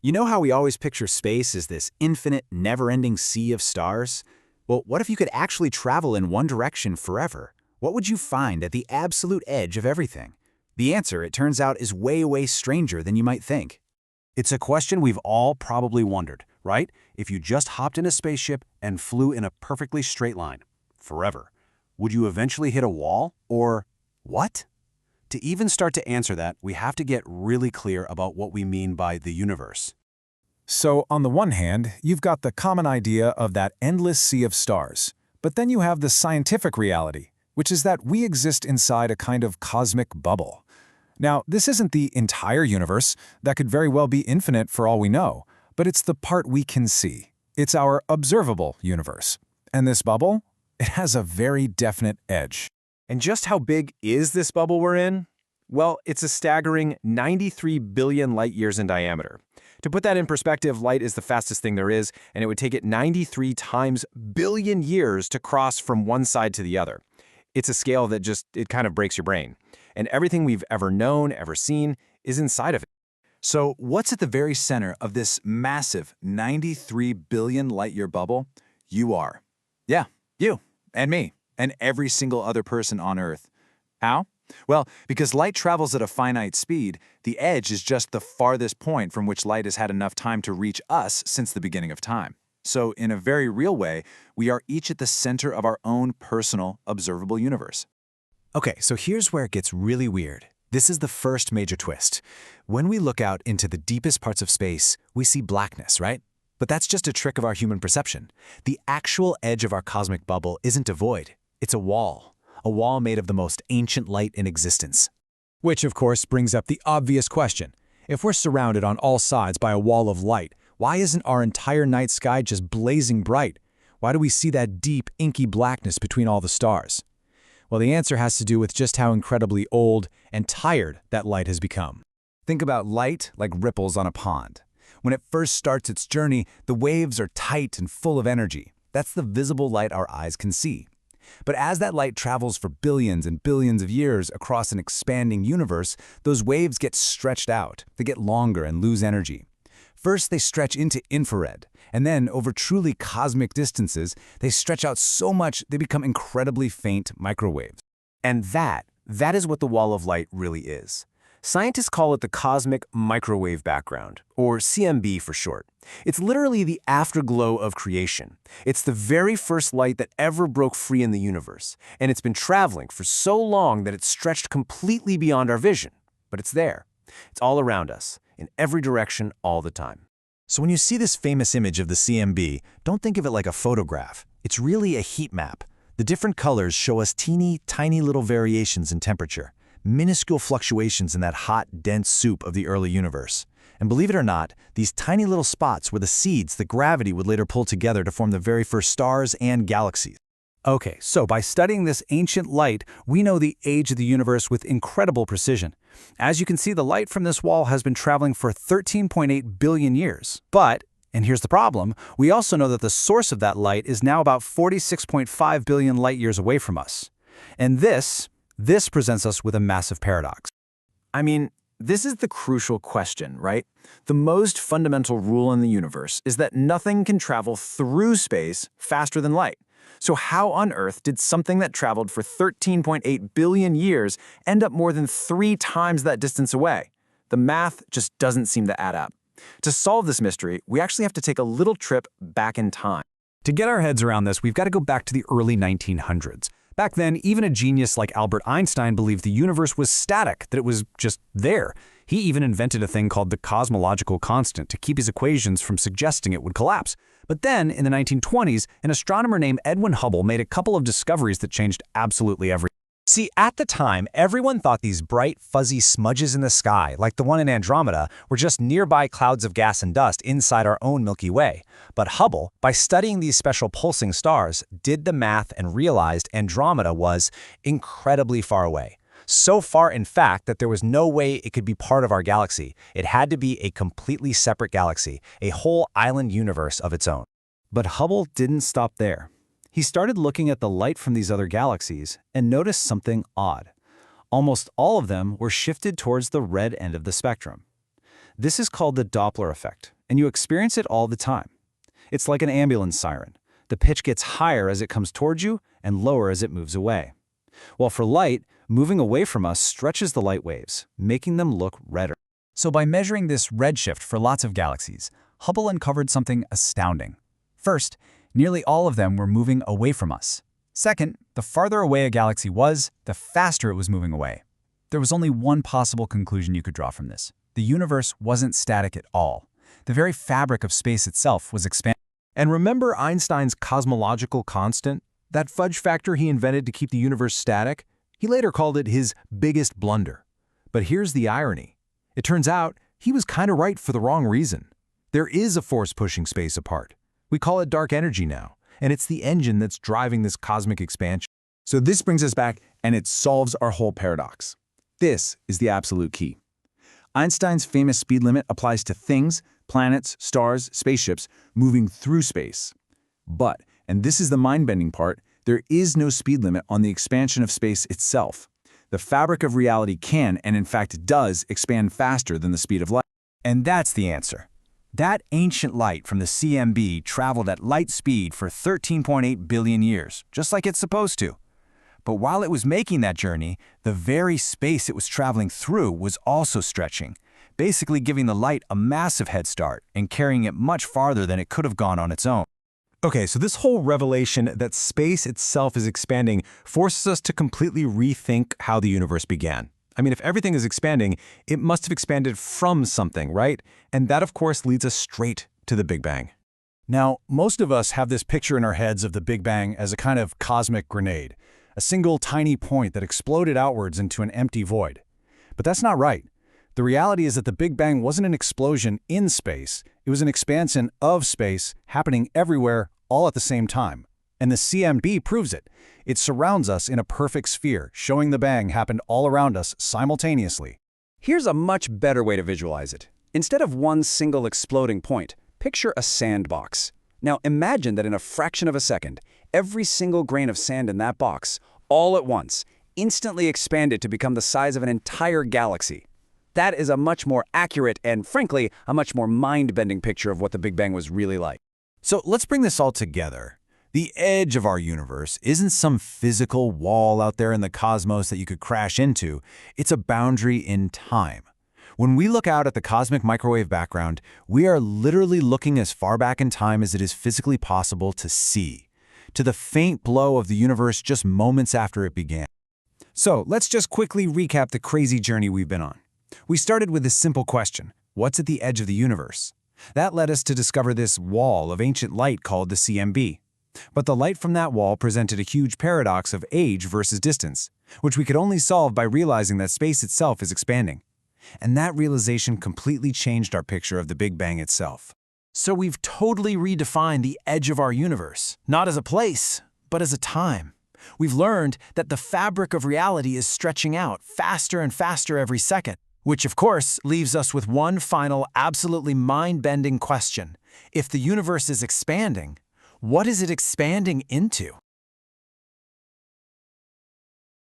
You know how we always picture space as this infinite, never-ending sea of stars? Well, what if you could actually travel in one direction forever? What would you find at the absolute edge of everything? The answer, it turns out, is way, way stranger than you might think. It's a question we've all probably wondered, right? If you just hopped in a spaceship and flew in a perfectly straight line, forever, would you eventually hit a wall, or what? To even start to answer that, we have to get really clear about what we mean by the universe. So, on the one hand, you've got the common idea of that endless sea of stars. But then you have the scientific reality, which is that we exist inside a kind of cosmic bubble. Now, this isn't the entire universe. That could very well be infinite for all we know, but it's the part we can see. It's our observable universe. And this bubble? It has a very definite edge. And just how big is this bubble we're in? Well, it's a staggering 93 billion light-years in diameter. To put that in perspective, light is the fastest thing there is, and it would take it 93 times billion years to cross from one side to the other. It's a scale that it kind of breaks your brain. And everything we've ever known, ever seen, is inside of it. So what's at the very center of this massive 93 billion light-year bubble? You are. Yeah, you and me and every single other person on Earth. How? Well, because light travels at a finite speed, the edge is just the farthest point from which light has had enough time to reach us since the beginning of time. So in a very real way, we are each at the center of our own personal observable universe. Okay, so here's where it gets really weird. This is the first major twist. When we look out into the deepest parts of space, we see blackness, right? But that's just a trick of our human perception. The actual edge of our cosmic bubble isn't a void. It's a wall made of the most ancient light in existence. Which, of course, brings up the obvious question. If we're surrounded on all sides by a wall of light, why isn't our entire night sky just blazing bright? Why do we see that deep, inky blackness between all the stars? Well, the answer has to do with just how incredibly old and tired that light has become. Think about light like ripples on a pond. When it first starts its journey, the waves are tight and full of energy. That's the visible light our eyes can see. But as that light travels for billions and billions of years across an expanding universe, those waves get stretched out. They get longer and lose energy. First, they stretch into infrared, and then, over truly cosmic distances, they stretch out so much they become incredibly faint microwaves. And that is what the wall of light really is. Scientists call it the cosmic microwave background, or CMB for short. It's literally the afterglow of creation. It's the very first light that ever broke free in the universe, and it's been traveling for so long that it's stretched completely beyond our vision. But it's there. It's all around us, in every direction, all the time. So when you see this famous image of the CMB, don't think of it like a photograph. It's really a heat map. The different colors show us teeny, tiny little variations in temperature, minuscule fluctuations in that hot, dense soup of the early universe. And believe it or not, these tiny little spots were the seeds that gravity would later pull together to form the very first stars and galaxies. Okay, so by studying this ancient light, we know the age of the universe with incredible precision. As you can see, the light from this wall has been traveling for 13.8 billion years. But, and here's the problem, we also know that the source of that light is now about 46.5 billion light-years away from us. And this presents us with a massive paradox. I mean, this is the crucial question, right? The most fundamental rule in the universe is that nothing can travel through space faster than light. So how on earth did something that traveled for 13.8 billion years end up more than 3 times that distance away? The math just doesn't seem to add up. To solve this mystery, we actually have to take a little trip back in time. To get our heads around this, we've got to go back to the early 1900s. Back then, even a genius like Albert Einstein believed the universe was static, that it was just there. He even invented a thing called the cosmological constant to keep his equations from suggesting it would collapse. But then, in the 1920s, an astronomer named Edwin Hubble made a couple of discoveries that changed absolutely everything. See, at the time, everyone thought these bright, fuzzy smudges in the sky, like the one in Andromeda, were just nearby clouds of gas and dust inside our own Milky Way. But Hubble, by studying these special pulsing stars, did the math and realized Andromeda was incredibly far away. So far, in fact, that there was no way it could be part of our galaxy. It had to be a completely separate galaxy, a whole island universe of its own. But Hubble didn't stop there. He started looking at the light from these other galaxies and noticed something odd. Almost all of them were shifted towards the red end of the spectrum. This is called the Doppler effect, and you experience it all the time. It's like an ambulance siren. The pitch gets higher as it comes towards you and lower as it moves away. While for light, moving away from us stretches the light waves, making them look redder. So by measuring this redshift for lots of galaxies, Hubble uncovered something astounding. First, nearly all of them were moving away from us. Second, the farther away a galaxy was, the faster it was moving away. There was only one possible conclusion you could draw from this. The universe wasn't static at all. The very fabric of space itself was expanding. And remember Einstein's cosmological constant? That fudge factor he invented to keep the universe static? He later called it his biggest blunder. But here's the irony. It turns out he was kind of right for the wrong reason. There is a force pushing space apart. We call it dark energy now, and it's the engine that's driving this cosmic expansion. So this brings us back, and it solves our whole paradox. This is the absolute key. Einstein's famous speed limit applies to things, planets, stars, spaceships, moving through space. But, and this is the mind-bending part, there is no speed limit on the expansion of space itself. The fabric of reality can, and in fact does, expand faster than the speed of light. And that's the answer. That ancient light from the CMB traveled at light speed for 13.8 billion years, just like it's supposed to. But while it was making that journey, the very space it was traveling through was also stretching, basically giving the light a massive head start and carrying it much farther than it could have gone on its own. Okay, so this whole revelation that space itself is expanding forces us to completely rethink how the universe began. I mean, if everything is expanding, it must have expanded from something, right? And that, of course, leads us straight to the Big Bang. Now, most of us have this picture in our heads of the Big Bang as a kind of cosmic grenade, a single tiny point that exploded outwards into an empty void. But that's not right. The reality is that the Big Bang wasn't an explosion in space. It was an expansion of space happening everywhere all at the same time. And the CMB proves it. It surrounds us in a perfect sphere, showing the bang happened all around us simultaneously. Here's a much better way to visualize it. Instead of one single exploding point, picture a sandbox. Now imagine that in a fraction of a second, every single grain of sand in that box, all at once, instantly expanded to become the size of an entire galaxy. That is a much more accurate and, frankly, a much more mind-bending picture of what the Big Bang was really like. So let's bring this all together. The edge of our universe isn't some physical wall out there in the cosmos that you could crash into. It's a boundary in time. When we look out at the cosmic microwave background, we are literally looking as far back in time as it is physically possible to see, to the faint glow of the universe just moments after it began. So let's just quickly recap the crazy journey we've been on. We started with this simple question: what's at the edge of the universe? That led us to discover this wall of ancient light called the CMB. But the light from that wall presented a huge paradox of age versus distance, which we could only solve by realizing that space itself is expanding. And that realization completely changed our picture of the Big Bang itself. So we've totally redefined the edge of our universe, not as a place, but as a time. We've learned that the fabric of reality is stretching out faster and faster every second, which of course leaves us with one final, absolutely mind-bending question. If the universe is expanding, what is it expanding into?